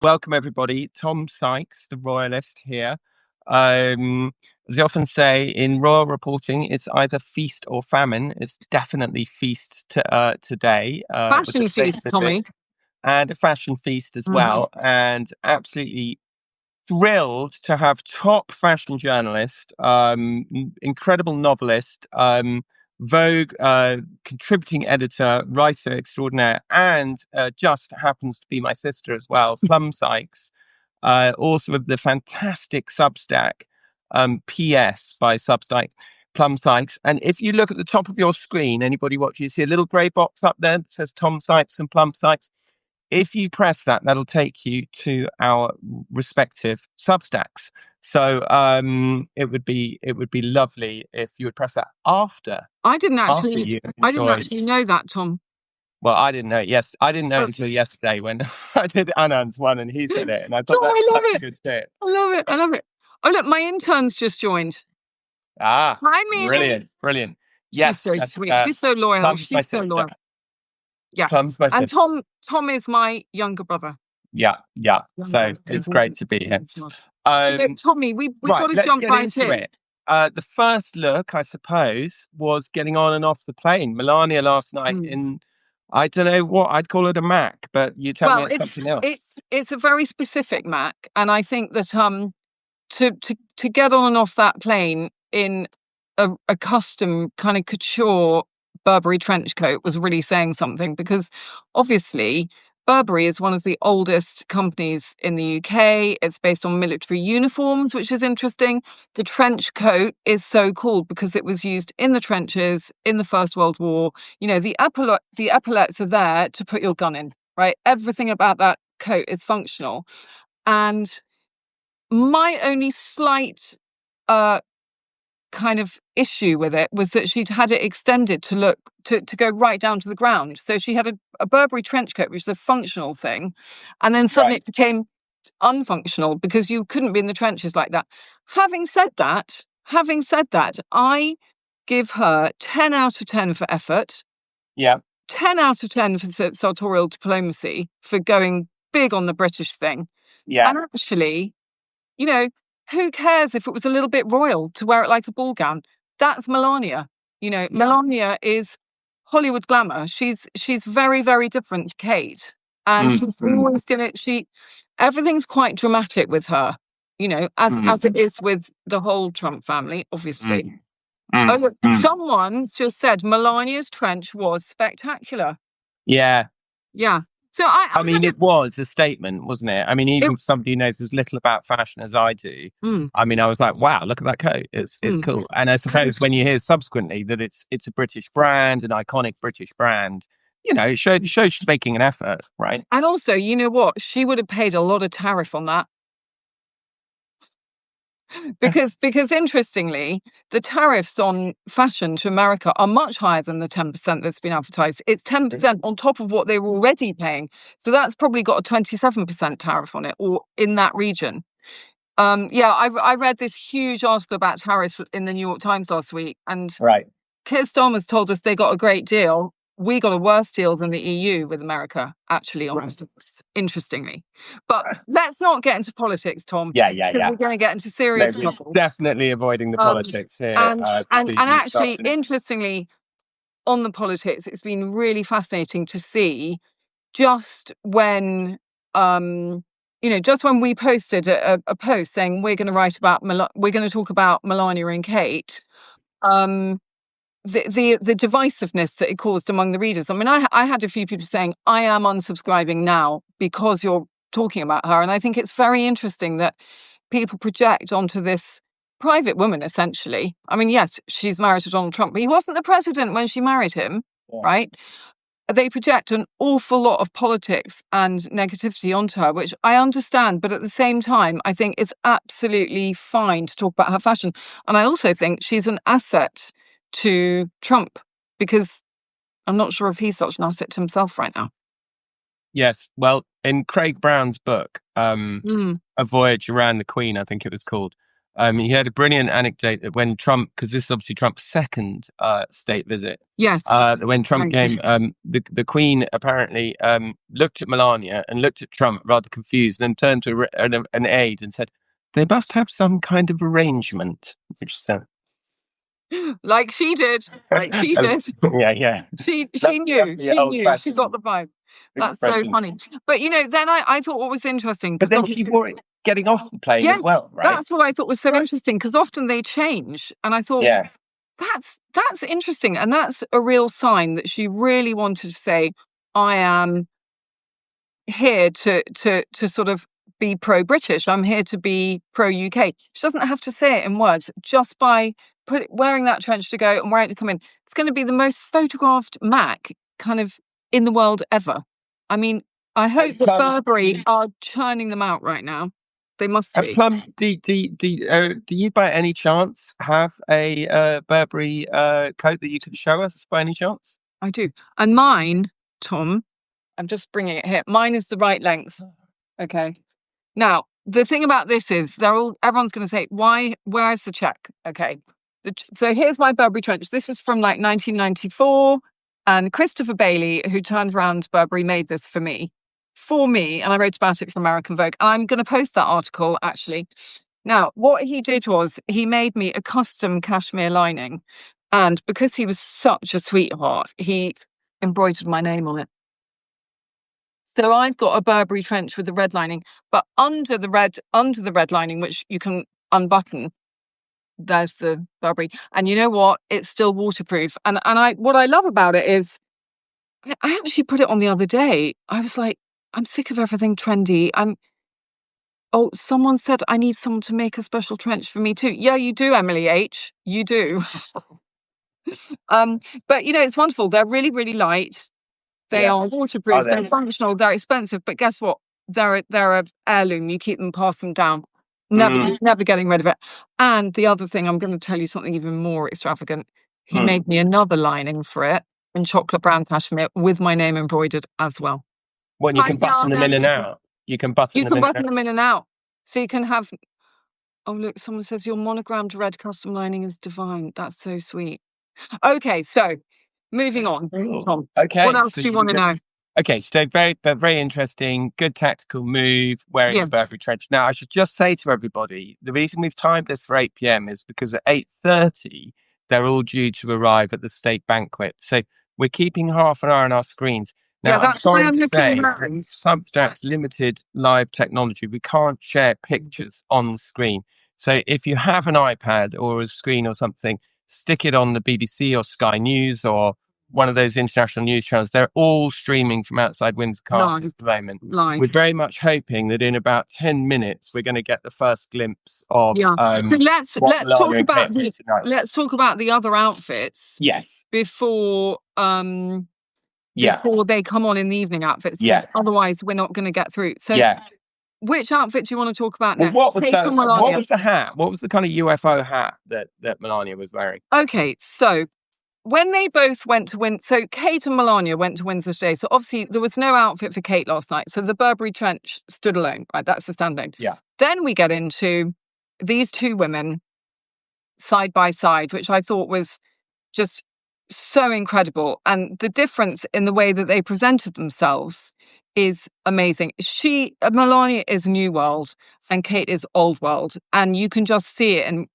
Welcome, everybody. Tom Sykes, the royalist here. As I often say in royal reporting, it's either feast or famine. It's definitely feast today. Fashion feast, Tommy. And a fashion feast as well. And absolutely thrilled to have top fashion journalist, incredible novelist, Vogue contributing editor, writer extraordinaire, and just happens to be my sister as well, Plum Sykes, author of the fantastic Substack, PS by Substack, Plum Sykes. And if you look at the top of your screen, anybody watching, you see a little grey box up there that says Tom Sykes and Plum Sykes. If you press that, that'll take you to our respective Substacks. So it would be lovely if you would press that after. I didn't actually know that, Tom. Well, I didn't know it. Yes, I didn't know it until yesterday when I did Anand's one and he said it, and I thought Tom, that's such a good tip. I love it. Oh, look, my intern's just joined. Ah, hi, Mimi. Brilliant. Yes, she's so sweet. She's so loyal. She's so loyal. Yeah, and Tom is my younger brother. Yeah. So it's great to be here. Look, Tommy, we've got to jump right into it. The first look, I suppose, was getting on and off the plane. Melania last night in, I don't know what I'd call it, a Mac, but you tell me it's something else. It's a very specific Mac, and I think that to get on and off that plane in a custom kind of couture Burberry trench coat was really saying something, because obviously Burberry is one of the oldest companies in the UK. It's based on military uniforms, which is interesting. The trench coat is so called because it was used in the trenches in the First World War. You know, the epaulets are there to put your gun in, right? Everything about that coat is functional. And my only slight kind of issue with it was that she'd had it extended to go right down to the ground. So she had a Burberry trench coat, which is a functional thing, and then suddenly it became unfunctional because you couldn't be in the trenches like that. Having said that, I give her 10 out of 10 for effort. Yeah. 10 out of 10 for sartorial diplomacy, for going big on the British thing. Yeah. And actually, you know, who cares if it was a little bit royal to wear it like a ball gown? That's Melania. You know, Melania is Hollywood glamour. She's very, very different to Kate. And she's always everything's quite dramatic with her, you know, as it is with the whole Trump family, obviously. Oh, look, someone just said Melania's trench was spectacular. Yeah. So I mean, it was a statement, wasn't it? I mean, even for somebody who knows as little about fashion as I do, I mean, I was like, wow, look at that coat. It's cool. And I suppose when you hear subsequently that it's a British brand, an iconic British brand, you know, it shows she's making an effort, right? And also, you know what? She would have paid a lot of tariff on that. Because interestingly, the tariffs on fashion to America are much higher than the 10% that's been advertised. It's 10% on top of what they were already paying. So that's probably got a 27% tariff on it, or in that region. I read this huge article about tariffs in the New York Times last week, and Keir Starmer's told us they got a great deal. We got a worse deal than the EU with America, actually, interestingly. But let's not get into politics, Tom. Yeah. We're going to get into serious trouble. Definitely avoiding the politics here. And actually, interestingly, on the politics, it's been really fascinating to see just when, just when we posted a post saying we're going to talk about Melania and Kate, the divisiveness that it caused among the readers. I mean, I had a few people saying, I am unsubscribing now because you're talking about her. And I think it's very interesting that people project onto this private woman, essentially. I mean, yes, she's married to Donald Trump, but he wasn't the president when she married him, right? They project an awful lot of politics and negativity onto her, which I understand. But at the same time, I think it's absolutely fine to talk about her fashion. And I also think she's an asset to Trump, because I'm not sure if he's such an asset to himself right now. Yes. Well, in Craig Brown's book, A Voyage Around the Queen, I think it was called, He had a brilliant anecdote that when Trump, because this is obviously Trump's second state visit, Yes. when Trump came, the Queen apparently looked at Melania and looked at Trump rather confused, then turned to an aide and said, "They must have some kind of arrangement," which sounds Like she did. Like she did. yeah. She Lovely knew. She knew. She old-fashioned got the vibe. That's so expression. funny. But then I thought what was interesting But because then she wore it getting off the plane as yes, well, right? that's what I thought was so interesting because often they change, and I thought Yeah. that's interesting, and that's a real sign that she really wanted to say, I am here to sort of be pro-British. I'm here to be pro-UK. She doesn't have to say it in words, just by wearing that trench to go and wearing it to come in. It's going to be the most photographed Mac kind of in the world ever. I mean, I hope that Burberry are churning them out right now. They must be. Plum, do you by any chance have a Burberry coat that you could show us by any chance? I do. And mine, Tom, I'm just bringing it here. Mine is the right length. Okay. Now, the thing about this is everyone's going to say, where's the check? Okay. So here's my Burberry trench. This was from like 1994. And Christopher Bailey, who turned around Burberry, made this for me. And I wrote about it for American Vogue. And I'm going to post that article, actually. Now, what he did was he made me a custom cashmere lining. And because he was such a sweetheart, he embroidered my name on it. So I've got a Burberry trench with the red lining, but under the red lining, which you can unbutton, there's the Burberry. And you know what? It's still waterproof. And what I love about it is I actually put it on the other day. I was like, I'm sick of everything trendy. Someone said I need someone to make a special trench for me too. Yeah, you do, Emily H. You do. But it's wonderful. They're really, really light. They are waterproof. They're functional. They're expensive. But guess what? They're a heirloom. You keep them, pass them down. Never getting rid of it. And the other thing, I'm going to tell you something even more extravagant. He made me another lining for it in chocolate brown cashmere with my name embroidered as well. Well, you can button them in and out. You can button them in and out. So you can have. Oh, look, someone says your monogrammed red custom lining is divine. That's so sweet. Okay, so moving on. Tom, okay. What else do you want to know? Okay, so very interesting, good tactical move, wearing a Burberry trench. Now, I should just say to everybody, the reason we've timed this for 8 p.m. is because at 8:30, they're all due to arrive at the state banquet. So we're keeping half an hour on our screens. Now, that's why I'm looking at Substac's limited live technology. We can't share pictures on the screen. So if you have an iPad or a screen or something, stick it on the BBC or Sky News or one of those international news channels. They're all streaming from outside Windsor Castle at the moment. Live. We're very much hoping that in about 10 minutes we're going to get the first glimpse of. So let's talk about the other outfits. Yes. Before they come on in the evening outfits. Yeah. Otherwise, we're not going to get through. So which outfit do you want to talk about next? What was the hat? What was the kind of UFO hat that Melania was wearing? Okay, so when they both went to so Kate and Melania went to Windsor today. So obviously there was no outfit for Kate last night. So the Burberry trench stood alone, right? That's the standalone. Yeah. Then we get into these two women side by side, which I thought was just so incredible. And the difference in the way that they presented themselves is amazing. Melania is New World and Kate is Old World. And you can just see it in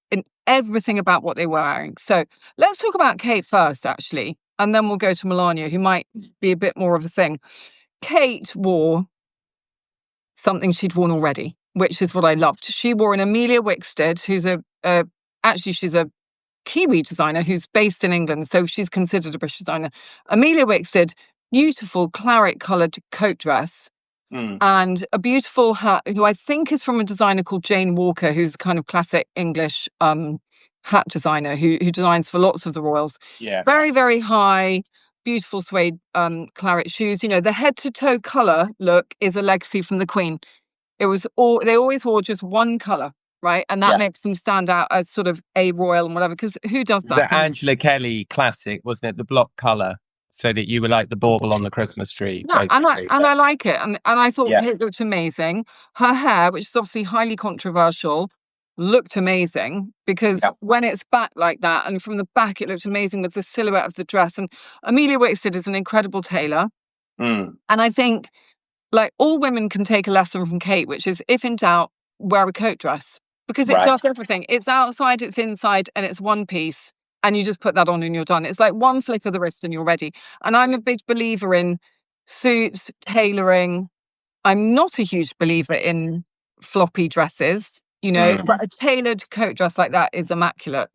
everything about what they were wearing. So let's talk about Kate first, actually. And then we'll go to Melania, who might be a bit more of a thing. Kate wore something she'd worn already, which is what I loved. She wore an Amelia Wickstead, who's she's a Kiwi designer who's based in England, so she's considered a British designer. Amelia Wickstead, beautiful claret-coloured coat dress and a beautiful hat, who I think is from a designer called Jane Walker, who's a kind of classic English hat designer who designs for lots of the royals. Yeah. Very, very high, beautiful suede claret shoes. The head-to-toe colour look is a legacy from the Queen. They always wore just one colour. Right, and that makes them stand out as sort of a royal and whatever. Because who does that? The Angela Kelly classic, wasn't it? The block colour, so that you were like the bauble on the Christmas tree. Yeah, and I like it, and I thought it looked amazing. Her hair, which is obviously highly controversial, looked amazing, because Yeah. when it's back like that, and from the back it looked amazing with the silhouette of the dress. And Amelia Wickstead is an incredible tailor. Mm. And I think, like, all women can take a lesson from Kate, which is, if in doubt, wear a coat dress, because it Right. does everything. It's outside, it's inside, and it's one piece. And you just put that on and you're done. It's like one flick of the wrist and you're ready. And I'm a big believer in suits, tailoring. I'm not a huge believer in floppy dresses, Mm. but a tailored coat dress like that is immaculate.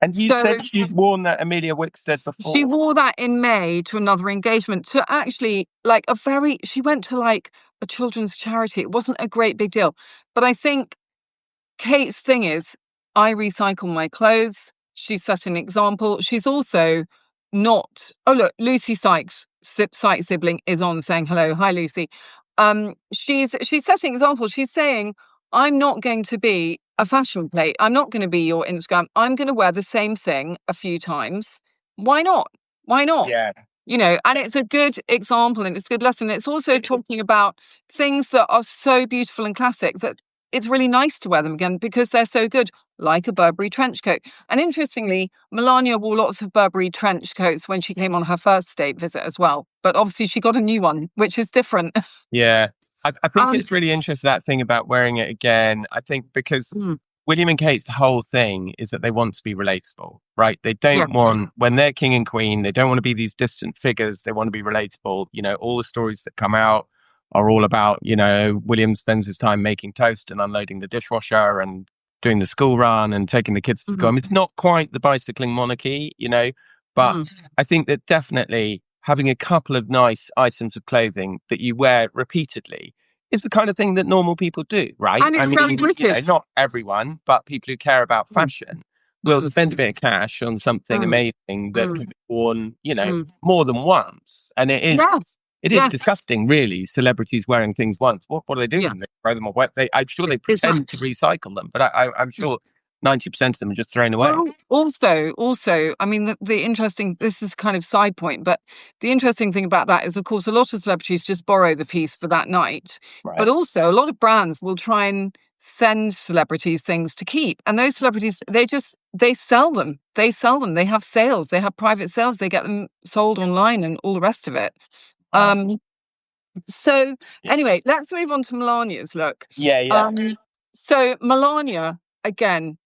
And you So said she'd worn that Amelia Wickstead she before. wore that in May to another engagement, to actually, like, she went to like a children's charity. It wasn't a great big deal. But I think Kate's thing is, I recycle my clothes. She set an example. She's also not. Oh, look, Lucy Sykes, Sykes sibling, is on saying hello. Hi, Lucy. She's setting an example. She's saying, I'm not going to be a fashion plate. I'm not going to be your Instagram. I'm going to wear the same thing a few times. Why not? Why not? Yeah. And it's a good example and it's a good lesson. It's also talking about things that are so beautiful and classic that it's really nice to wear them again because they're so good, like a Burberry trench coat. And interestingly, Melania wore lots of Burberry trench coats when she came on her first state visit as well. But obviously she got a new one, which is different. Yeah. I think Um, it's really interesting, that thing about wearing it again. I think because mm, William and Kate's whole thing is that they want to be relatable, right? They yeah. don't want, when they're king and queen, they don't want to be these distant figures. They want to be relatable. All the stories that come out are all about, William spends his time making toast and unloading the dishwasher and doing the school run and taking the kids to school. I Mm, mean, it's not quite the bicycling monarchy, but mm. I think that definitely having a couple of nice items of clothing that you wear repeatedly is the kind of thing that normal people do, right? And I it's mean, very British. not everyone, but people who care about Mm, fashion will mm, spend a bit of cash on something mm, amazing that mm, can be worn, mm. more than once. And Yes. it is Yes. disgusting, really, celebrities wearing things once. What do they do with Yeah. them? They throw them away. I'm sure they Exactly. pretend to recycle them, but I'm sure 90% of them are just thrown away. Well, also, I mean, the interesting, this is kind of side point, but the interesting thing about that is, of course, a lot of celebrities just borrow the piece for that night. But Right. also, a lot of brands will try and send celebrities things to keep. And those celebrities, they sell them. They sell them. They have sales. They have private sales. They get them sold online and all the rest of it. Wow. So Yeah. anyway, let's move on to Melania's look. Yeah. Yeah. So Melania, again,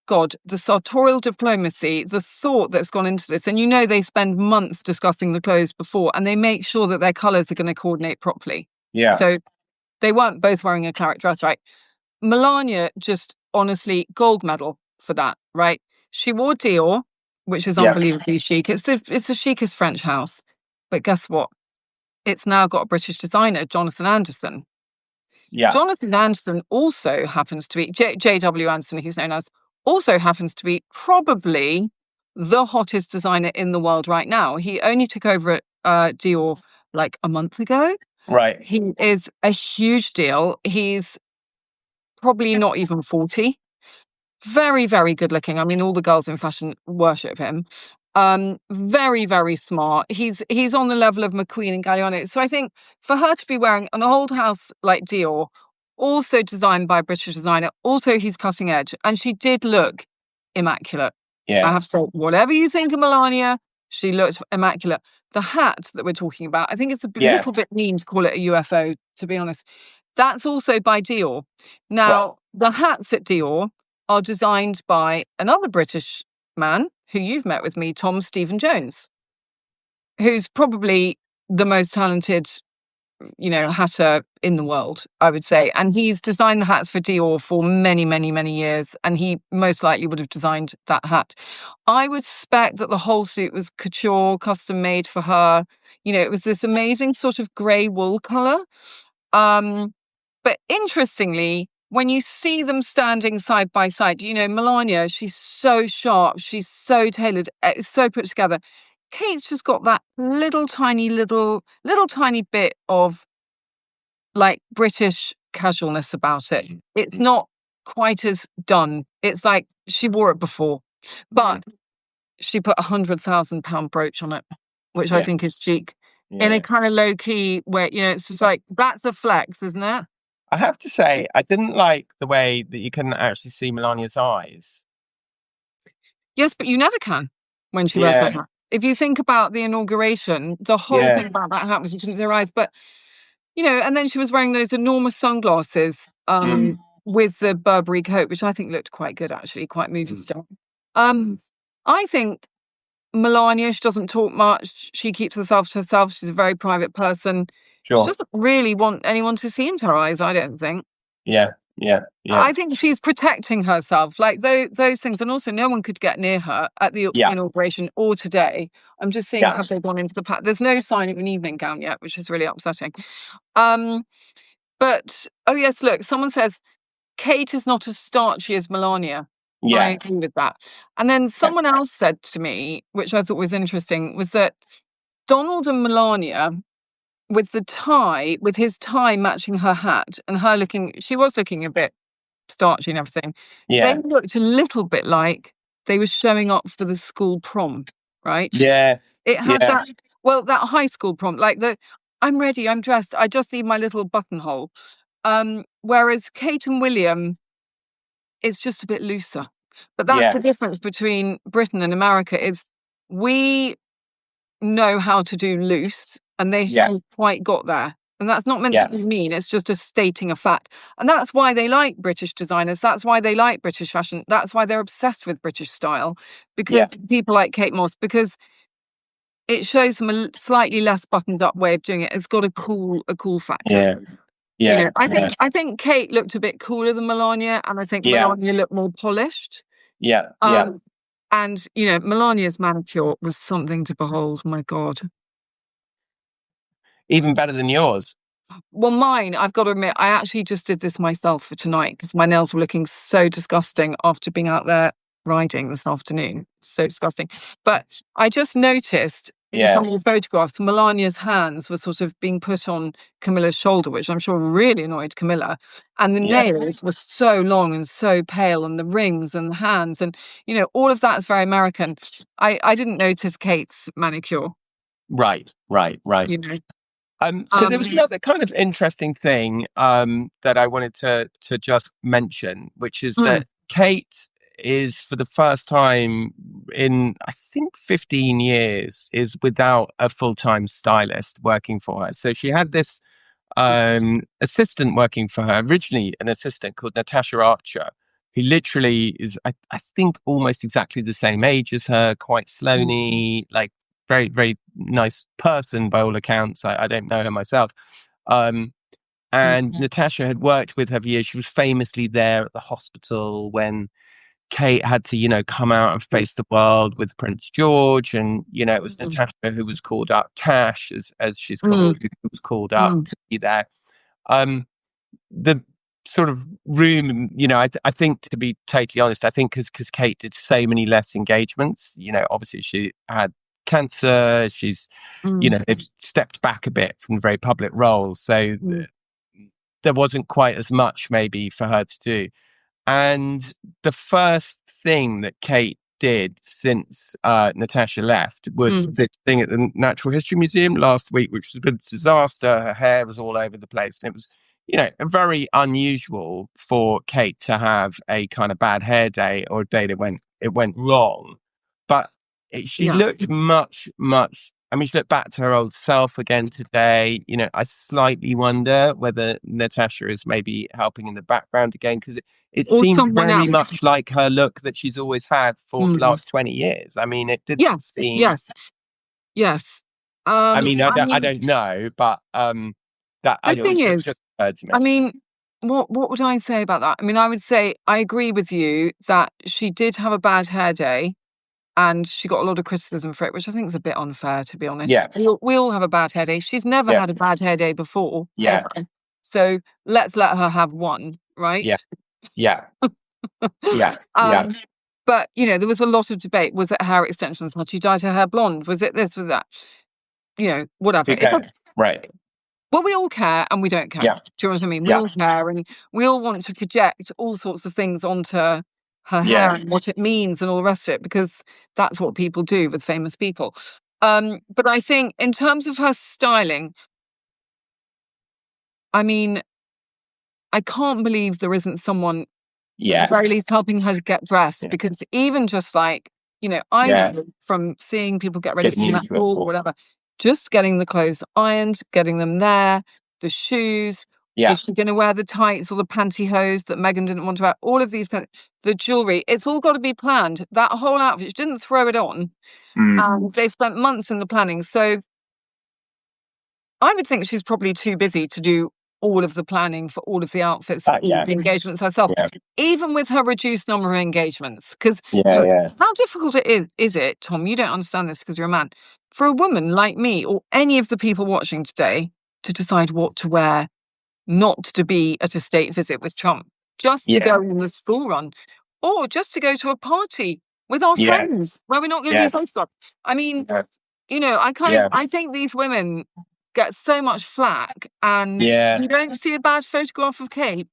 God, the sartorial diplomacy, the thought that's gone into this. And they spend months discussing the clothes before, and they make sure that their colours are going to coordinate properly. Yeah. So they weren't both wearing a claret dress, right? Melania, just honestly, gold medal for that, right? She wore Dior, which is Yeah. unbelievably chic. It's the chicest French house. But guess what? It's now got a British designer, Jonathan Anderson. Yeah. Jonathan Anderson also happens to be, J.W. Anderson, he's known as, also happens to be probably the hottest designer in the world right now. He only took over at Dior like a month ago. Right. He is a huge deal. He's probably not even 40. Very, very good looking. I mean, all the girls in fashion worship him. Very, very smart. He's on the level of McQueen and Galliano. So I think for her to be wearing an old house like Dior, also designed by a British designer, also he's cutting edge, and she did look immaculate. I Yeah. have to say, whatever you think of Melania, she looked immaculate. The hat that we're talking about, I think it's a Yeah. little bit mean to call it a UFO, to be honest. That's also by Dior. Now, the hats at Dior are designed by another British man who you've met with me, Tom Stephen Jones, who's probably the most talented, hatter in the world, I would say. And he's designed the hats for Dior for many, many, many years. And he most likely would have designed that hat. I would suspect that the whole suit was couture, custom made for her. It was this amazing sort of grey wool colour. But interestingly, when you see them standing side by side, Melania, she's so sharp, she's so tailored, it's so put together. Kate's just got that little tiny bit of like British casualness about it. It's not quite as done. It's like she wore it before, but she put £100,000 brooch on it, which I Yeah. think is chic. In Yeah. a kind of low key where, it's just like, that's a flex, isn't it? I have to say, I didn't like the way that you couldn't actually see Melania's eyes. Yes, but you never can when she wears her Yeah, hat. If you think about the inauguration, the whole yeah, thing about that hat was you couldn't see her eyes. But and then she was wearing those enormous sunglasses mm, with the Burberry coat, which I think looked quite good actually, quite movie mm, style. I think Melania, she doesn't talk much. She keeps herself to herself. She's a very private person. She sure. doesn't really want anyone to see into her eyes, I don't think. Yeah, yeah, yeah, I think she's protecting herself, like those things. And also, no one could get near her at the yeah, inauguration or today. I'm just seeing, yeah, have they gone into the pack? There's no sign of an evening gown yet, which is really upsetting. Um, but, oh yes, look, someone says, Kate is not as starchy as Melania. I yeah, agree with that. And then yeah, someone else said to me, which I thought was interesting, was that Donald and Melania, with his tie matching her hat and her she was looking a bit starchy and everything, they yeah, looked a little bit like they were showing up for the school prom, right? yeah, It had yeah, that high school prom, like I'm ready, I'm dressed, I just need my little buttonhole. Whereas Kate and William, it's just a bit looser. But that's yeah, the difference between Britain and America is we know how to do loose and they yeah, haven't quite got there. And that's not meant to yeah, be mean, it's just a stating a fact. And that's why they like British designers. That's why they like British fashion. That's why they're obsessed with British style. yeah, Because people like Kate Moss, because it shows them a slightly less buttoned up way of doing it. It's got a cool factor. yeah, yeah, I think Kate looked a bit cooler than Melania, and I think yeah, Melania looked more polished. yeah, yeah. Um, and Melania's manicure was something to behold. My God. Even better than yours. Well, mine, I've got to admit, I actually just did this myself for tonight because my nails were looking so disgusting after being out there riding this afternoon. So disgusting. But I just noticed in Yeah, some of the photographs, Melania's hands were sort of being put on Camilla's shoulder, which I'm sure really annoyed Camilla. And the yeah, nails were so long and so pale, and the rings and the hands, and all of that is very American. I didn't notice Kate's manicure, right, right, right. you know. So there was another kind of interesting thing that I wanted to just mention, which is Mm, that Kate is for the first time in I think 15 years is without a full-time stylist working for her. So she had this assistant working for her, originally an assistant called Natasha Archer, who literally is, I think, almost exactly the same age as her, quite mm, slowly, like very, very nice person by all accounts. I don't know her myself. Um, and mm, Natasha had worked with her for years. She was famously there at the hospital when Kate had to, come out and face the world with Prince George. And, it was mm, Natasha who was called up, Tash, as she's mm, called, who was called up mm. to be there. Um, the sort of room, I think, to be totally honest, I think because Kate did so many less engagements, obviously she had cancer, Mm, they've stepped back a bit from very public roles. So mm, there wasn't quite as much maybe for her to do. And the first thing that Kate did since Natasha left was mm, this thing at the Natural History Museum last week, which was a bit of a disaster. Her hair was all over the place. And it was, very unusual for Kate to have a kind of bad hair day or a day that it went wrong. But she yeah. looked much, much. I mean, she looked back to her old self again today. I slightly wonder whether Natasha is maybe helping in the background again because it Or seemed someone very else. much like her look that she's always had for the Mm. last 20 years. I mean, it didn't Yes, seem, yes, yes. I mean, I I mean, don't know, but that the I thing was just is, occurred to I me. mean, what would I say about that? I mean, I would say I agree with you that she did have a bad hair day and she got a lot of criticism for it, which I think is a bit unfair, to be honest. Yeah, We all have a bad hair day. She's never yeah, had a bad hair day before, yeah, ever. So let's let her have one, right? yeah, yeah, yeah, yeah. um, but there was a lot of debate. Was it hair extensions? Had she dyed her hair blonde? Was it this? Was that? Whatever. Who cares? Right. Well, we all care and we don't care. Yeah, Do you know what I mean? We yeah, all care and we all want to project all sorts of things onto her hair yeah, and what it means and all the rest of it, because that's what people do with famous people. But I think in terms of her styling, I mean, I can't believe there isn't someone at the Yeah. very least helping her to get dressed, Yeah. because even just like, I know from seeing people get ready Getting for into Met Ball or it. whatever, just getting the clothes ironed, getting them there, the shoes. Yeah. Is she going to wear the tights or the pantyhose that Meghan didn't want to wear? All of these the jewelry, it's all got to be planned. That whole outfit, she didn't throw it on. And they spent months in the planning. So I would think she's probably too busy to do all of the planning for all of the outfits, for all of the engagements herself, even with her reduced number of engagements. Because how difficult is it, Tom? You don't understand this because you're a man. For a woman like me or any of the people watching today to decide what to wear, not to be at a state visit with Trump, just to go on the school run, or just to go to a party with our friends where we're not going to be photographed. I mean, I think these women get so much flack, and you don't see a bad photograph of Kate.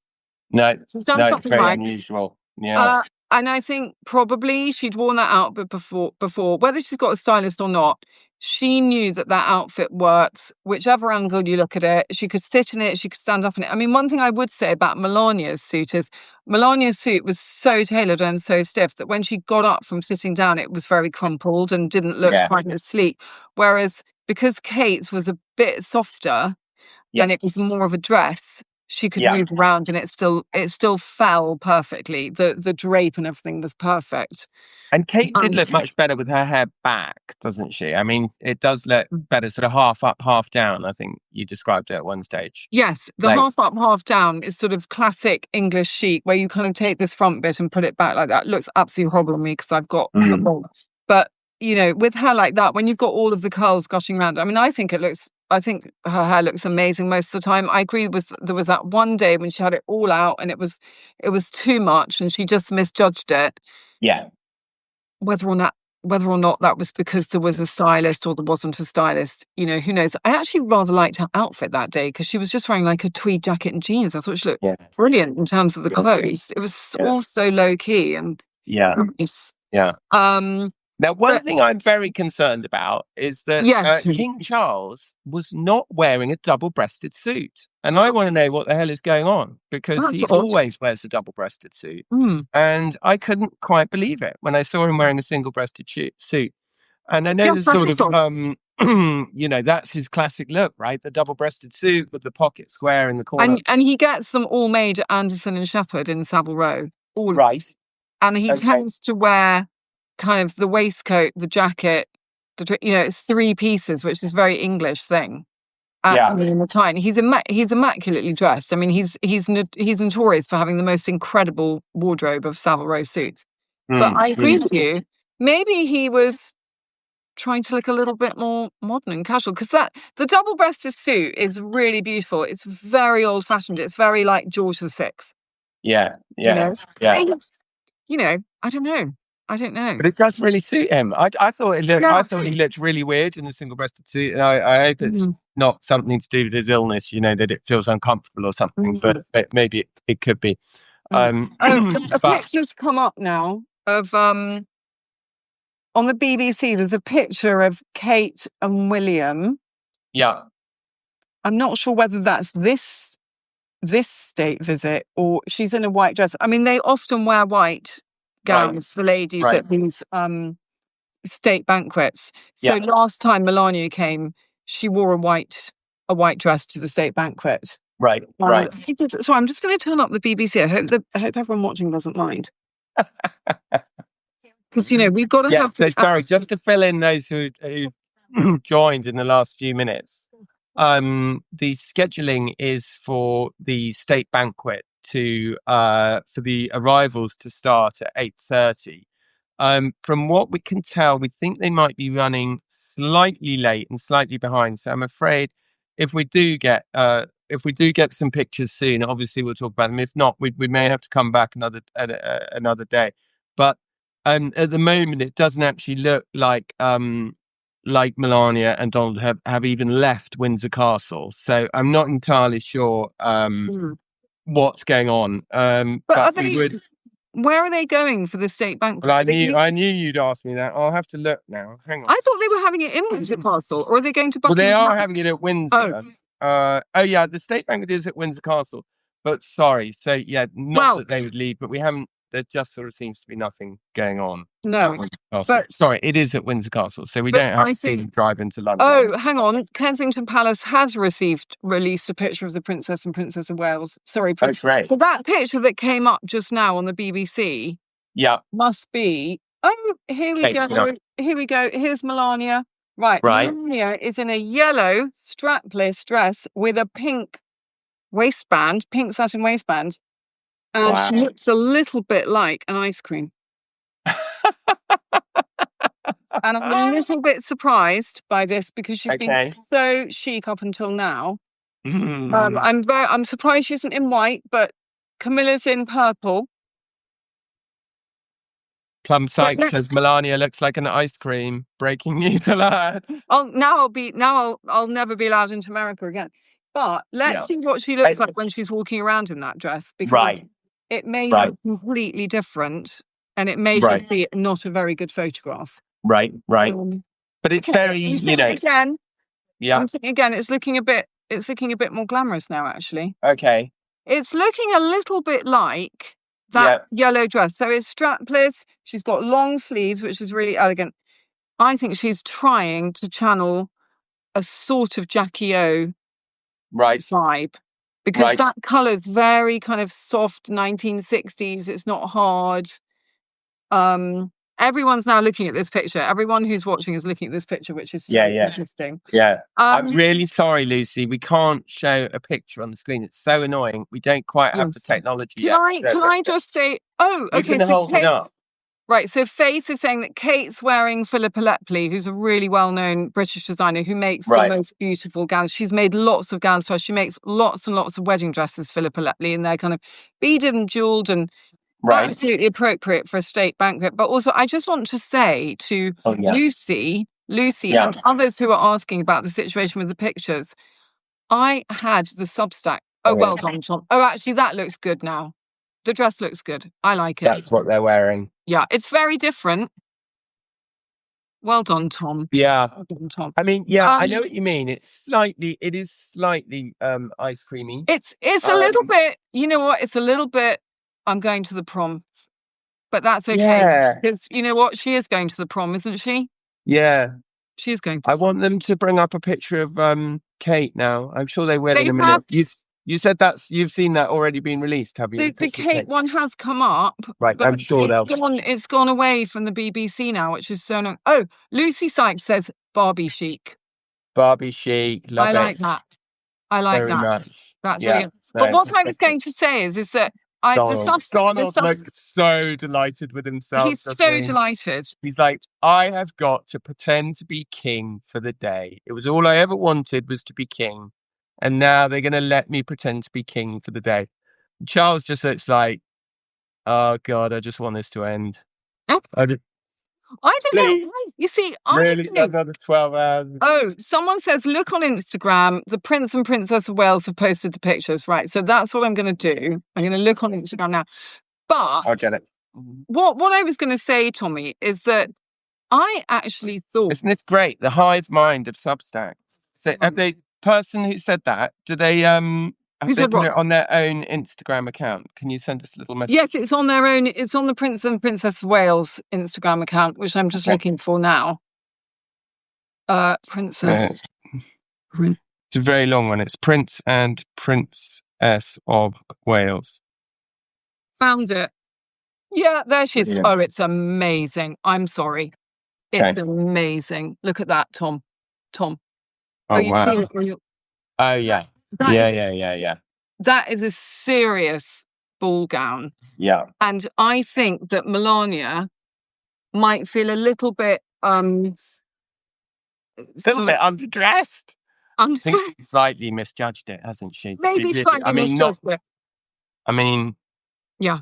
No, She's done it's something very right. unusual. Yeah. And I think probably she'd worn that outfit before, whether she's got a stylist or not. She knew that outfit works, whichever angle you look at it. She could sit in it, she could stand up in it. I mean, one thing I would say about Melania's suit is Melania's suit was so tailored and so stiff that when she got up from sitting down, it was very crumpled and didn't look quite as sleek. Whereas because Kate's was a bit softer and it was more of a dress, she could move around and it still fell perfectly. The drape and everything was perfect. And Kate did look much better with her hair back, doesn't she? I mean, it does look better, sort of half up, half down. I think you described it at one stage. Yes, the half up, half down is sort of classic English chic, where you kind of take this front bit and put it back like that. It looks absolutely horrible on me because I've got a bob. But with hair like that, when you've got all of the curls gushing around, I mean, I think her hair looks amazing most of the time. I agree there was that one day when she had it all out and it was too much and she just misjudged it. Yeah. Whether or not that was because there was a stylist or there wasn't a stylist, who knows? I actually rather liked her outfit that day because she was just wearing like a tweed jacket and jeans. I thought she looked brilliant in terms of the clothes. It was all so low key and nice. Now, one thing I'm very concerned about is that King Charles was not wearing a double-breasted suit. And I want to know what the hell is going on, because he always wears a double-breasted suit. And I couldn't quite believe it when I saw him wearing a single-breasted suit. And I know there's sort of, that's his classic look, right? The double-breasted suit with the pocket square in the corner. And he gets them all made at Anderson and Shepherd in Savile Row. All right. And he tends to wear kind of the waistcoat, the jacket, it's 3 pieces, which is a very English thing. In the time, he's immaculately dressed. I mean, he's notorious for having the most incredible wardrobe of Savile Row suits. But I agree with you. Maybe he was trying to look a little bit more modern and casual, because the double-breasted suit is really beautiful. It's very old-fashioned. It's very like George VI. Yeah. I don't know. But it does really suit him. I thought he looked really weird in the single-breasted suit, and I hope it's not something to do with his illness. That it feels uncomfortable or something. But maybe it could be. A picture's come up now of on the BBC. There's a picture of Kate and William. Yeah. I'm not sure whether that's this state visit or she's in a white dress. I mean, they often wear white gowns for ladies at these state banquets. So last time Melania came, she wore a white dress to the state banquet. Right. So I'm just going to turn up the BBC. I hope everyone watching doesn't mind. Because we've got to have. So sorry, just to fill in those who joined in the last few minutes. The scheduling is for the state banquet for the arrivals to start at 8:30. From what we can tell, we think they might be running slightly late and slightly behind. So I'm afraid if we do get some pictures soon, obviously we'll talk about them. If not, we may have to come back another day. But at the moment, it doesn't actually look like Melania and Donald have even left Windsor Castle. So I'm not entirely sure what's going on. But where are they going for the state banquet? Well, I knew you'd ask me that. I'll have to look now. Hang on. I thought they were having it in Windsor Castle, or are they going to Buckingham? Well, they are having it at Windsor. The state banquet is at Windsor Castle. But sorry, so yeah, not Well, that they would leave, but we haven't. There just sort of seems to be nothing going on no, at Windsor Castle. but Sorry, it is at Windsor Castle, so we but don't have I to see think. them drive into London. Oh, hang on. Kensington Palace has released a picture of the Princess and Princess of Wales. Sorry, Oh, great. so that picture that came up just now on the BBC Yeah, must be. Oh, here we go. Here we go. Here's Melania. Right. Melania is in a yellow strapless dress with a pink waistband, pink satin waistband, and she looks a little bit like an ice cream. And I'm a little bit surprised by this because she's been so chic up until now. I'm surprised she isn't in white, but Camilla's in purple. Tom Sykes says Melania looks like an ice cream. Breaking news alert. I'll never be allowed into America again. But let's see what she looks like when she's walking around in that dress, because it may look completely different, and it may just be not a very good photograph. Right. But it's very, again. Yeah. I'm thinking again, it's looking a bit more glamorous now, actually. Okay. It's looking a little bit like that yellow dress. So it's strapless. She's got long sleeves, which is really elegant. I think she's trying to channel a sort of Jackie O vibe, because that colour's very kind of soft 1960s. It's not hard. Everyone's now looking at this picture. Everyone who's watching is looking at this picture, which is so interesting. Yeah. I'm really sorry, Lucy. We can't show a picture on the screen. It's so annoying. We don't quite have the technology yet. Can I just say, okay, so Kate, right, so Faith is saying that Kate's wearing Philippa Lepley, who's a really well-known British designer who makes the most beautiful gowns. She's made lots of gowns for us. She makes lots and lots of wedding dresses, Philippa Lepley, and they're kind of beaded and jewelled and absolutely appropriate for a state banquet. But also, I just want to say to Lucy, and others who are asking about the situation with the pictures, I had the Substack. Oh, well done, Tom. Oh, actually, that looks good now. The dress looks good. I like it. That's what they're wearing. Yeah, it's very different. Well done, Tom. Yeah. Well done, Tom. I mean, I know what you mean. It is slightly ice creamy. It's a little bit, you know what? It's a little bit, I'm going to the prom. But that's okay. Because you know what? She is going to the prom, isn't she? Yeah. She's going to. I want them to bring up a picture of Kate now. I'm sure they will in a minute. You said you've seen that already been released, have you? The Kate one has come up. Right, I'm sure it's gone away from the BBC now, which is so annoying. Oh, Lucy Sykes says Barbie chic. Barbie chic. Love it. I like that. I like very that. Much. That's really good. But what I was going to say is that Donald looks so delighted with himself. He's so delighted. He's like, I have got to pretend to be king for the day. It was all I ever wanted, was to be king. And now they're going to let me pretend to be king for the day. Charles just looks like, oh God, I just want this to end. I don't know. You see, another 12 hours. Oh, someone says, look on Instagram. The Prince and Princess of Wales have posted the pictures. Right. So that's what I'm going to do. I'm going to look on Instagram now. But I'll get it. What I was going to say, Tommy, is that I actually thought. Isn't this great? The hive mind of Substack. So have they, person who said that, do they have they put it on their own Instagram account? Can you send us a little message? Yes, it's on their own. It's on the Prince and Princess of Wales Instagram account, which I'm just looking for now. Princess. It's a very long one. It's Prince and Princess of Wales. Found it. Yeah, there she is. Yes. Oh, it's amazing. I'm sorry. It's amazing. Look at that, Tom. Oh, wow. Oh, yeah. Yeah. That is a serious ball gown. Yeah. And I think that Melania might feel a little bit underdressed. I think she's slightly misjudged it, hasn't she? Maybe slightly misjudged it. I mean, yeah.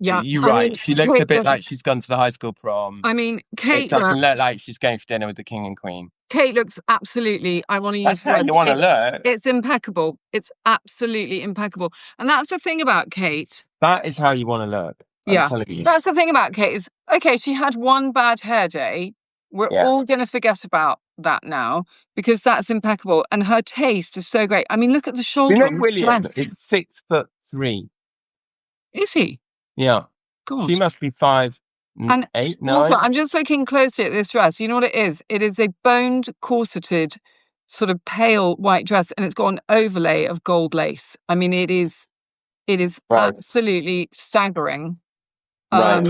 You're right. She looks a bit like she's gone to the high school prom. I mean, Kate. It doesn't look like she's going for dinner with the king and queen. Kate looks absolutely. I want to use. That's how you want to look. It's impeccable. It's absolutely impeccable, and that's the thing about Kate. That is how you want to look. That's the thing about Kate. Is okay. She had one bad hair day. We're all going to forget about that now because that's impeccable, and her taste is so great. I mean, look at the You shoulder know, on the William dress. is 6'3". Is he? Yeah, she God. must be 5, And 8, also, 9. I'm just looking closely at this dress. You know what it is? It is a boned, corseted, sort of pale white dress, and it's got an overlay of gold lace. I mean, it is Right, absolutely staggering. right,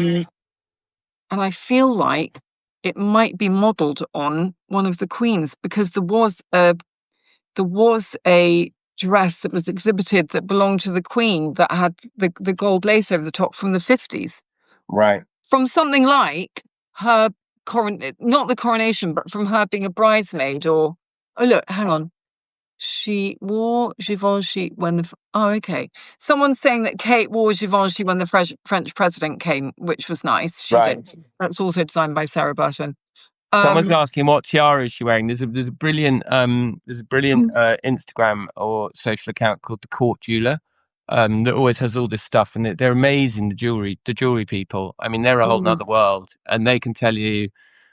And I feel like it might be modelled on one of the queens because there was a dress that was exhibited that belonged to the queen that had the gold lace over the top from the 50s. right. From something like her not the coronation, but from her being a bridesmaid or, oh, look, hang on. She wore Givenchy when okay. Someone's saying that Kate wore Givenchy when the French president came, which was nice. She Right. did. That's also designed by Sarah Burton. Someone's asking what tiara is she wearing. There's a brilliant Instagram or social account called the Court Jeweler, that always has all this stuff, and they're amazing. The jewelry people. I mean, they're a whole Mm, nother world, and they can tell you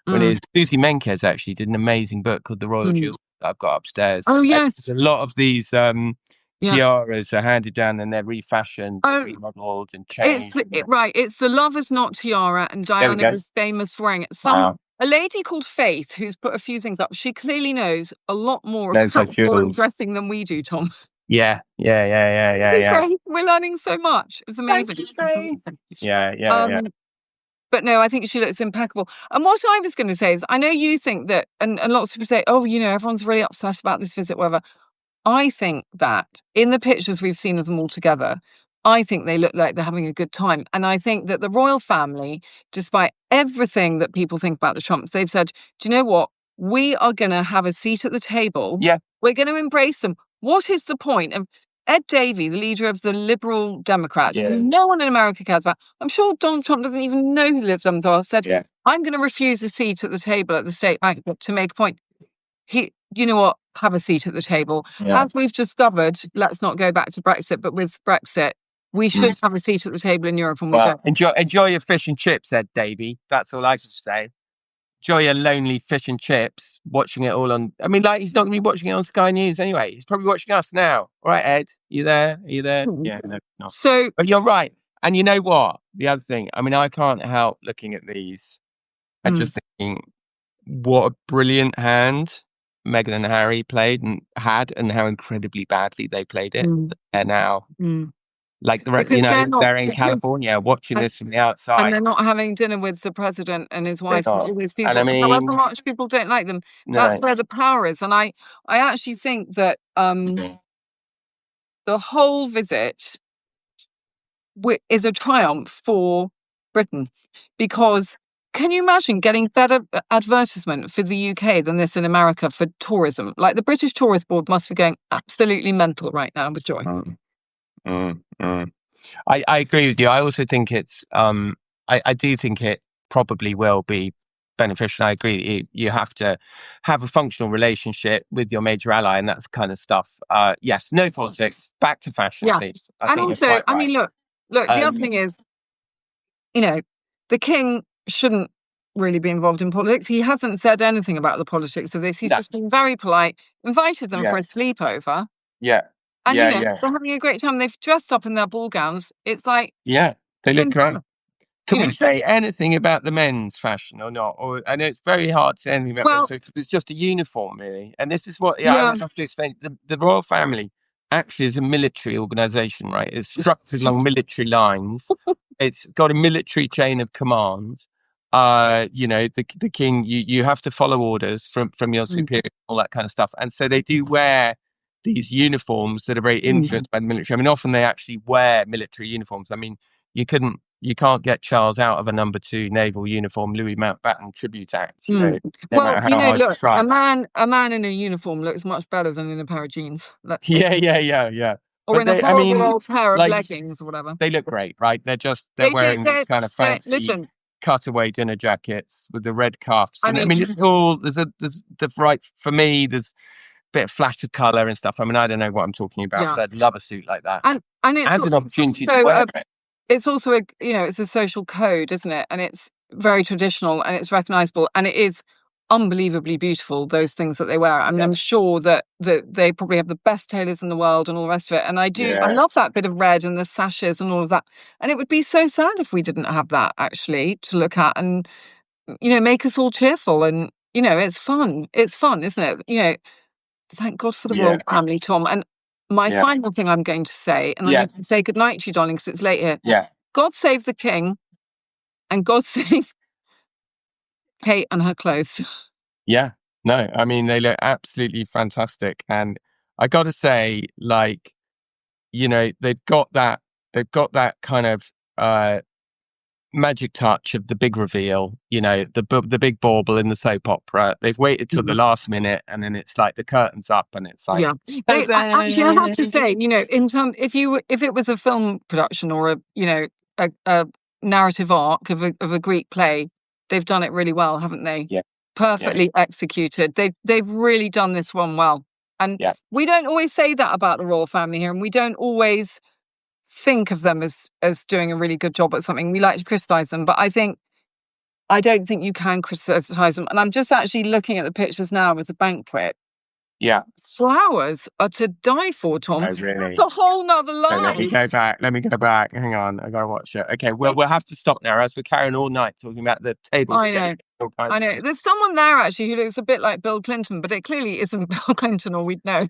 when mm, it's Susie Menkes actually did an amazing book called The Royal mm. Jewel that I've got upstairs. Oh And yes, a lot of these yeah. tiaras are handed down and they're refashioned, Oh, remodeled, and changed. right. It's the Lover's Knot tiara, and There we Diana go. was famous for wearing it. Wow. A lady called Faith, who's put a few things up. She clearly knows a lot more Knows her about royal jewels. dressing than we do, Tom. Yeah, yeah, yeah, yeah, yeah, yeah. Faith, we're learning so much. It's Thank amazing. you, Faith. Yeah, yeah, yeah. Um, but no, I think she looks impeccable. And what I was going to say is, I know you think that, and lots of people say, oh, everyone's really upset about this visit, whatever. I think that in the pictures we've seen of them all together, I think they look like they're having a good time. And I think that the royal family, despite everything that people think about the Trumps, they've said, do you know what? We are going to have a seat at the table. Yeah, We're going to embrace them. What is the point of Ed Davey, the leader of the Liberal Democrats, yeah, who no one in America cares about? I'm sure Donald Trump doesn't even know who lives on Mars, said, yeah, I'm going to refuse a seat at the table at the state banquet to make a point. You know what? Have a seat at the table. yeah. As we've discovered, let's not go back to Brexit, but with Brexit, we should have a seat at the table in Europe, and we Well, don't. enjoy your fish and chips, Ed Davey. That's all I can say. Enjoy your lonely fish and chips, watching it all on. I mean, like, he's not going to be watching it on Sky News anyway. He's probably watching us now. All right, Ed, you there? Are you there? Hmm. Yeah, no, no. So, But you're right. And you know what? The other thing, I mean, I can't help looking at these and mm, just thinking, what a brilliant hand Meghan and Harry played and had, and how incredibly badly they played it. mm, They're now mm. like Because they're not, they're in California watching and, this from the and outside. they're not having dinner with the president and his They're wife and not, all these and I people. However mean, much people don't like them, no, that's where the power is. And I actually think that the whole visit is a triumph for Britain, because can you imagine getting better advertisement for the UK than this in America for tourism? Like, the British Tourist Board must be going absolutely mental right now with joy. Mm, mm. I agree with you. I also think it's I do think it probably will be beneficial. I agree. You have to have a functional relationship with your major ally, and that's kind of stuff. Yes, no politics. Back to fashion, Yeah. please. I And think you're also, quite I right. mean, look, the other thing is, you know, the king shouldn't really be involved in politics. He hasn't said anything about the politics of this. He's No. just been very polite, invited them Yeah, for a sleepover. yeah, And, yeah, yeah, they're having a great time. They've dressed up in their ball gowns. It's like, yeah. They look great. you Can know, we say anything about the men's fashion or not? Or I know it's very hard to say anything about well, because it's just a uniform, really. And this is what, I yeah. always have to explain. The royal family actually is a military organization, right? It's structured along military lines. It's got a military chain of command. The king, you have to follow orders from your Mm, superior, all that kind of stuff. And so they do wear these uniforms that are very mm, influenced by the military. I mean, often they actually wear military uniforms. I mean, you can't get Charles out of a number 2 naval uniform, Louis Mountbatten Tribute Act, mm. no Well, matter how hard you look, try. a man in a uniform looks much better than in a pair of jeans. Let's face Yeah, it. yeah, yeah, yeah. Or But in a they, I horrible mean, old pair of like, leggings or whatever. they look great, right? They're They do. wearing these kind of fancy Listen, cutaway dinner jackets with the red cuffs. I And I mean, mean, it's all, there's the right, for me, there's a bit of flash of color and stuff. I mean, I don't know what I'm talking about, yeah. but I'd love a suit like that. And it's And an opportunity to also wear it. it's also it's a social code, isn't it? And it's very traditional and it's recognizable, and it is unbelievably beautiful, those things that they wear. I mean, I'm sure that they probably have the best tailors in the world and all the rest of it. And I love that bit of red and the sashes and all of that. And it would be so sad if we didn't have that actually to look at and, make us all cheerful. And, it's fun. It's fun, isn't it? Thank God for the royal family, Tom. And my final thing I'm going to say, and I'm going to say goodnight to you, darling, because it's late here. Yeah. God save the king and God save Kate and her clothes. Yeah. No, I mean, they look absolutely fantastic. And I got to say, like, they've got that kind of magic touch of the big reveal, the big bauble in the soap opera. They've waited till the last minute, and then it's like the curtain's up, and it's like, Actually, I have to say, in terms, if it was a film production or a narrative arc of a Greek play, they've done it really well, haven't they? Yeah. Perfectly executed. They've really done this one well. And we don't always say that about the royal family here, and we don't always think of them as doing a really good job at something. We like to criticize them, but I don't think you can criticize them. And I'm just actually looking at the pictures now with the banquet. Yeah. Flowers are to die for, Tom. Oh, really? It's a whole nother line. Let me go back. Hang on, I gotta watch it. Okay, well, we'll have to stop now, as we're carrying all night talking about the tables. I know. There's someone there actually who looks a bit like Bill Clinton, but it clearly isn't Bill Clinton, or we'd know.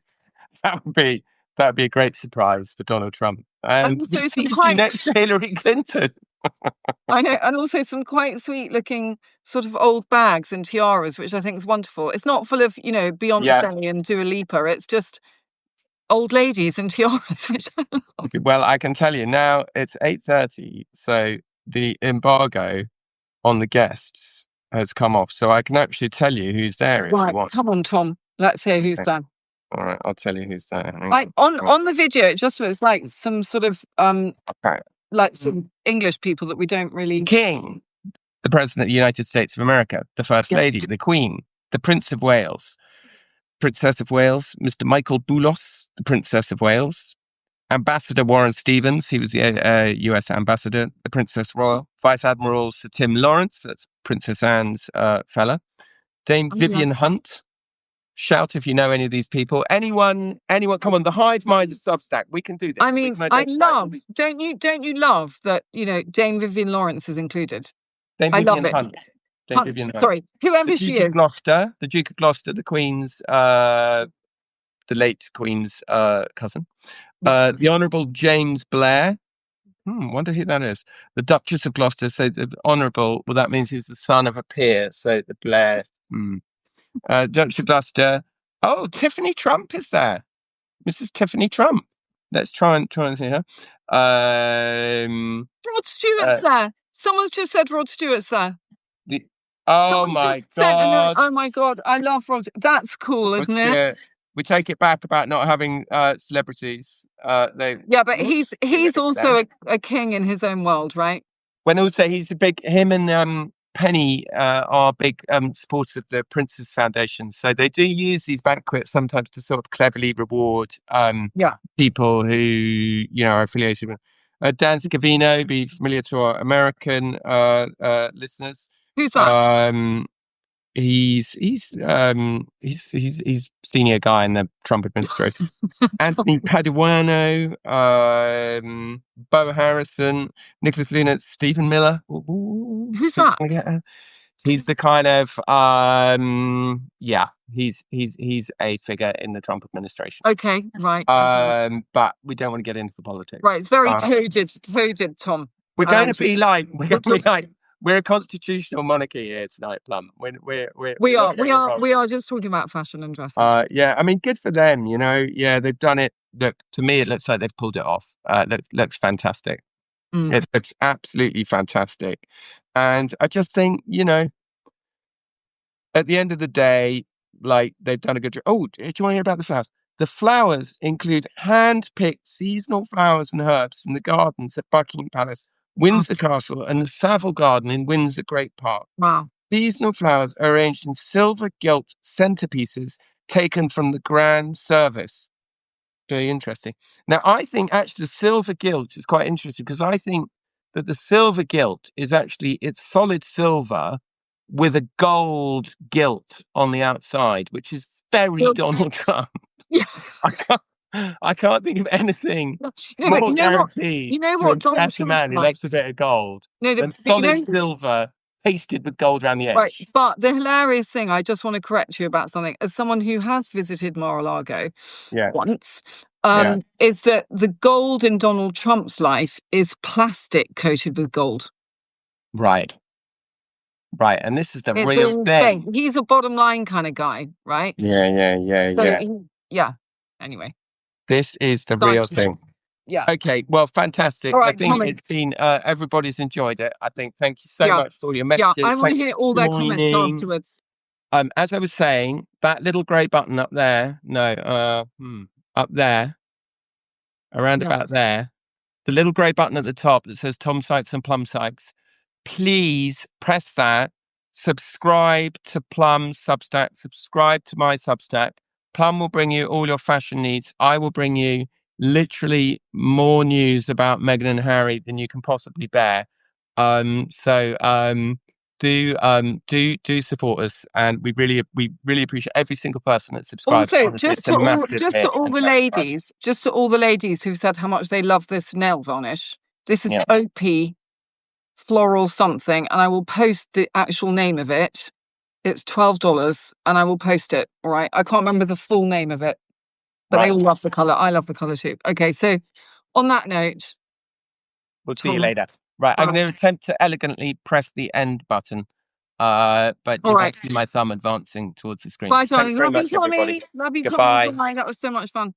That would be a great surprise for Donald Trump. And also we'll see you next to Hillary Clinton. I know, and also some quite sweet-looking sort of old bags and tiaras, which I think is wonderful. It's not full of, Beyonce and Dua Lipa. It's just old ladies and tiaras, which I love. Okay, well, I can tell you now, it's 8:30, so the embargo on the guests has come off. So I can actually tell you who's there if you want. Come on, Tom. Let's hear who's there. All right, I'll tell you who's there. On the video, it just looks like some sort of like some English people that we don't really. King, the President of the United States of America, the First Lady, the Queen, the Prince of Wales, Princess of Wales, Mr. Michael Boulos, the Princess of Wales, Ambassador Warren Stevens, he was the US ambassador, the Princess Royal, Vice Admiral Sir Tim Lawrence, that's Princess Anne's fella, Dame Vivian Hunt. Shout if you know any of these people. Anyone, come on, the hive mind of Substack. We can do this. I mean, I love, don't you love that, Dame Vivian Lawrence is included? Dame Vivian Hunt. Sorry, whoever she is. The Duke of Gloucester, the Queen's, the late Queen's cousin. The Honourable James Blair. Wonder who that is. The Duchess of Gloucester. So the Honourable, well, that means he's the son of a peer. So the Blair. Duchess of Gloucester. Oh, Tiffany Trump is there. Mrs. Tiffany Trump. Let's try and see her. Rod Stewart's there. Someone's just said Rod Stewart's there. Oh my God. Oh my God. I love Rod. That's cool, isn't it? We take it back about not having celebrities. But he's also a king in his own world, right? When also he's him and Penny are big supporters of the Prince's Foundation. So they do use these banquets sometimes to sort of cleverly reward people who, are affiliated with. Dan Scavino, be familiar to our American listeners. Who's that? He's senior guy in the Trump administration. Anthony Paduano, Bo Harrison, Nicholas Luna, Stephen Miller. Who's that? He's the kind of he's a figure in the Trump administration. Okay, right. But we don't want to get into the politics. Right, it's very coded, Tom. We're going to be like we're a constitutional monarchy here tonight, Plum. We are just talking about fashion and dresses. I mean, good for them, Yeah, they've done it. Look, to me, it looks like they've pulled it off. Looks fantastic. It looks absolutely fantastic. And I just think, at the end of the day, like, they've done a good job. Oh, do you want to hear about the flowers? The flowers include hand-picked seasonal flowers and herbs from the gardens at Buckingham Palace, Windsor Castle, and the Savile Garden in Windsor Great Park. Wow. Seasonal flowers are arranged in silver gilt centerpieces taken from the grand service. Very interesting. Now, I think actually the silver gilt is quite interesting because I think that the silver gilt is actually, it's solid silver with a gold gilt on the outside, which is very Donald Trump. Yeah. I can't think of anything No, more but you know what? guaranteed You know to what Donald impress a Trump's man who like? loves a bit of gold No, than but you solid know, silver pasted with gold around the right. edge. But the hilarious thing, I just want to correct you about something. As someone who has visited Mar-a-Lago Yeah, once, yeah. is that the gold in Donald Trump's life is plastic coated with gold. Right. Right. And this is the It's real insane. thing. He's a bottom line kind of guy, right? Yeah. Yeah. Anyway, This is the side real thing. yeah. Okay, well, fantastic. All I right, think comments. it's been everybody's enjoyed it. I think thank you so Yeah, much for all your yeah. messages. I want to Thanks hear all for their comments joining. afterwards. As I was saying, that little grey button up there, up there, around Yeah. about there, the little grey button at the top that says Tom Sykes and Plum Sykes. Please press that. Subscribe to Plum's Substack. Subscribe to my Substack. Plum will bring you all your fashion needs. I will bring you literally more news about Meghan and Harry than you can possibly bear. Do support us, and we really appreciate every single person that subscribes. Also, Honestly, it's a massive hit. just to all the ladies who've said how much they love this nail varnish. This is Yeah. OP floral something, and I will post the actual name of it. It's $12, and I will post it. All right. I can't remember the full name of it, but they all love the color. I love the color too. Okay, so on that note, We'll see you Tom. later. Right, I'm All going to attempt to elegantly press the end button, but you won't right. see my thumb advancing towards the screen. Bye, Thanks darling. very Love you, much, everybody. Tommy. Love you, Tommy. Goodbye. Bye. That was so much fun.